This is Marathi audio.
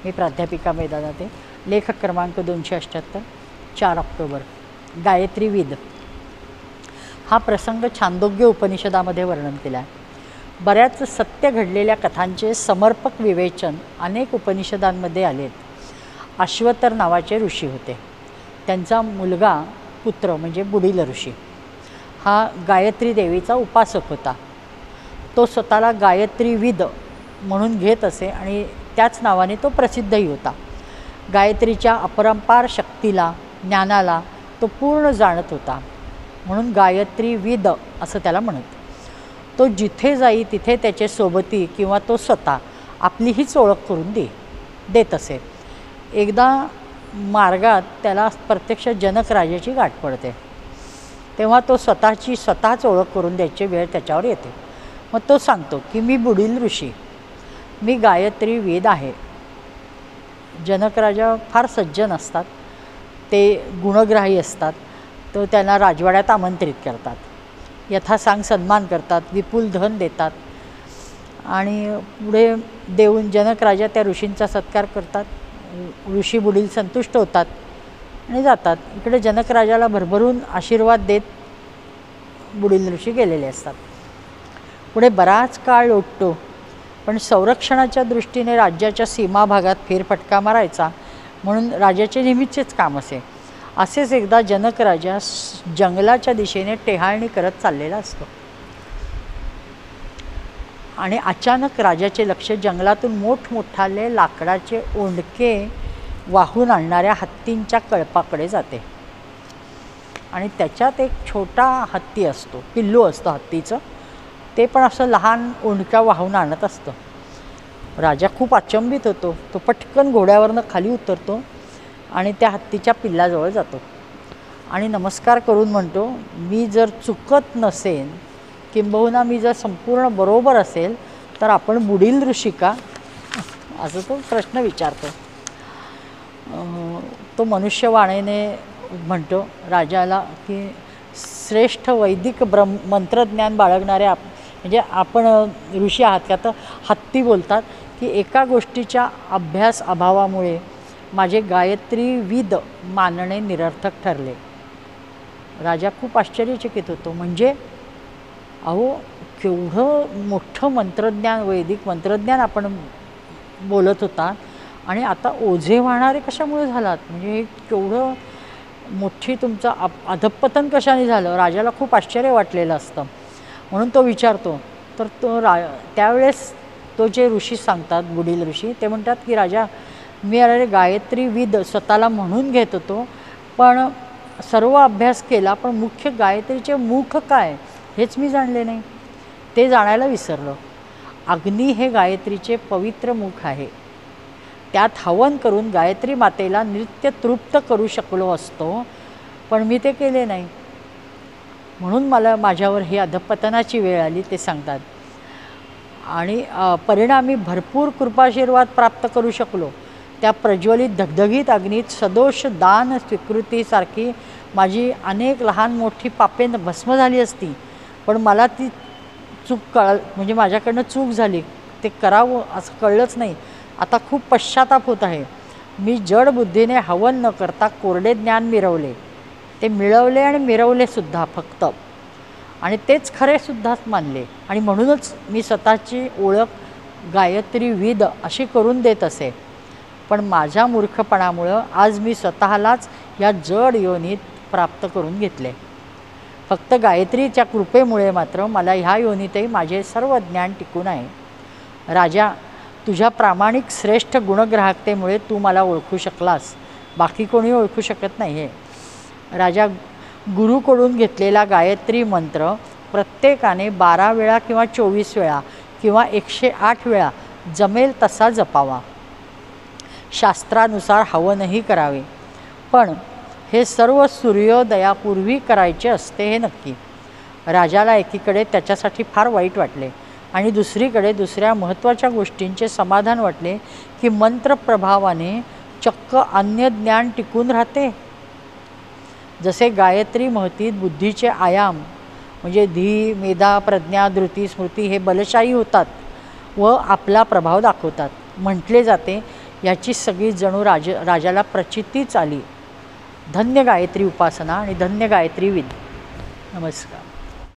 मी प्राध्यापिका मैदानात आहे. लेखक क्रमांक 278, 4 ऑक्टोबर. गायत्री विद हा प्रसंग छांदोग्य उपनिषदामध्ये वर्णन केला आहे. बऱ्याच सत्य घडलेल्या कथांचे समर्पक विवेचन अनेक उपनिषदांमध्ये आलेत. अश्वतर नावाचे ऋषी होते. त्यांचा मुलगा पुत्र म्हणजे बुडील ऋषी हा गायत्री देवीचा उपासक होता. तो स्वतःला गायत्री विद म्हणून घेत असे आणि त्याच नावाने तो प्रसिद्धही होता. गायत्रीच्या अपरंपार शक्तीला, ज्ञानाला तो पूर्ण जाणत होता, म्हणून गायत्री विद असं त्याला म्हणत. तो जिथे जाई तिथे त्याचे सोबती किंवा तो स्वतः आपली हीच ओळख करून देत असे. एकदा मार्गात त्याला प्रत्यक्ष जनक राजाची गाठ पडते. तेव्हा तो स्वतःच ओळख करून द्यायची वेळ त्याच्यावर येते. मग तो सांगतो की मी बुडील ऋषी, मी गायत्री वेद आहे. जनक राजा फार सज्जन असतात, ते गुणग्राही असतात. तो त्यांना राजवाड्यात आमंत्रित करतात, यथासांग सन्मान करतात, विपुल धन देतात आणि पुढे देऊन जनक राजा त्या ऋषींचा सत्कार करतात. ऋषी बुडील संतुष्ट होतात आणि जातात. इकडे जनक राजाला भरभरून आशीर्वाद देत बुडील ऋषी गेलेले असतात. पुढे बराच काळ लोटतो, पण संरक्षणाच्या दृष्टीने राज्याच्या सीमा भागात फेरफटका मारायचा म्हणून राजाचे नेहमीचेच काम असेच एकदा जनक राजा जंगलाच्या दिशेने टेहाळणी करत चाललेला असतो आणि अचानक राजाचे लक्ष जंगलातून मोठमोठाले लाकडाचे ओंडके वाहून आणणाऱ्या हत्तींच्या कळपाकडे जाते. आणि त्याच्यात एक छोटा हत्ती असतो, पिल्लू असतं हत्तीचं. ते पण असं लहान ओंडक्या वाहून आणत असतं. राजा खूप अचंबित होतो. तो पटकन घोड्यावरनं खाली उतरतो आणि त्या हत्तीच्या पिल्लाजवळ जातो आणि नमस्कार करून म्हणतो, मी जर चुकत नसेन किंबहुना मी जर संपूर्ण बरोबर असेल तर आपण बुडील ऋषी का, असं तो प्रश्न विचारतो. तो मनुष्यवाणीने म्हणतो राजाला की श्रेष्ठ वैदिक मंत्रज्ञान बाळगणारे म्हणजे आपण ऋषी आहात का. तर हत्ती बोलतात की एका गोष्टीच्या अभ्यास अभावामुळे माझे गायत्री विद मानणे निरर्थक ठरले. राजा खूप आश्चर्यचकित होतो. म्हणजे अहो, केवढं मोठं मंत्रज्ञान, वैदिक मंत्रज्ञान आपण बोलत होता आणि आता ओझे वाहणारे कशामुळे झालात. म्हणजे केवढं मोठी तुमचं अधपतन कशाने झालं. राजाला खूप आश्चर्य वाटलेलं असतं. म्हणून तो विचारतो. तर तो त्यावेळेस तो जे ऋषी सांगतात, बुडील ऋषी, ते म्हणतात की राजा, मी अरे गायत्री विद स्वतःला म्हणून घेत होतो, पण सर्व अभ्यास केला, पण मुख्य गायत्रीचे मुख काय हेच मी जाणले नाही. ते जाणायला विसरलो. अग्नी हे गायत्रीचे पवित्र मुख आहे. त्यात हवन करून गायत्री मातेला नित्य तृप्त करू शकलो असतो, पण मी ते केले नाही. म्हणून मला माझ्यावर ही अधपतनाची वेळ आली, ते सांगतात. आणि परिणामी भरपूर कृपाशीर्वाद प्राप्त करू शकलो. त्या प्रज्वलित धगधगीत अग्नीत सदोष दान स्वीकृतीसारखी माझी अनेक लहान मोठी पापे भस्म झाली असती, पण मला ती चूक म्हणजे माझ्याकडनं चूक झाली, ते करावं असं कळलंच नाही. आता खूप पश्चाताप होत आहे. मी जड बुद्धीने हवन न करता कोरडे ज्ञान मिरवले, ते मिळवले आणि मिरवलेसुद्धा फक्त, आणि तेच खरेसुद्धा मानले. आणि म्हणूनच मी स्वतःची ओळख गायत्री विद अशी करून देत असे. पण माझ्या मूर्खपणामुळं आज मी स्वतःलाच या जड योनीत प्राप्त करून घेतले. फक्त गायत्रीच्या कृपेमुळे मात्र मला ह्या योनीतही माझे सर्व ज्ञान टिकून आहे. राजा, तुझ्या प्रामाणिक श्रेष्ठ गुणग्राहकतेमुळे तू मला ओळखू शकलास, बाकी कोणी ओळखू शकत नाही. हे राजा, गुरुकडून घेतलेला गायत्री मंत्र प्रत्येकाने 12 वेळा किंवा 24 वेळा किंवा 108 वेळा जमेल तसा जपावा. शास्त्रानुसार हवनही करावे, पण हे सर्व सूर्योदयापूर्वी करायचे असते हे नक्की. राजाला एकीकडे त्याच्यासाठी फार वाईट वाटले आणि दुसरीकडे दुसऱ्या महत्त्वाच्या गोष्टींचे समाधान वाटले की मंत्रप्रभावाने चक्क अन्य ज्ञान टिकून राहते. जसे गायत्री महतीत बुद्धीचे आयाम म्हणजे धी, मेधा, प्रज्ञा, धृती, स्मृती हे बलशाही होतात व आपला प्रभाव दाखवतात. म्हटले जाते याची सगळी जणू राजाला प्रचितीच आली. धन्य गायत्री उपासना आणि धन्य गायत्री विद्या. नमस्कार.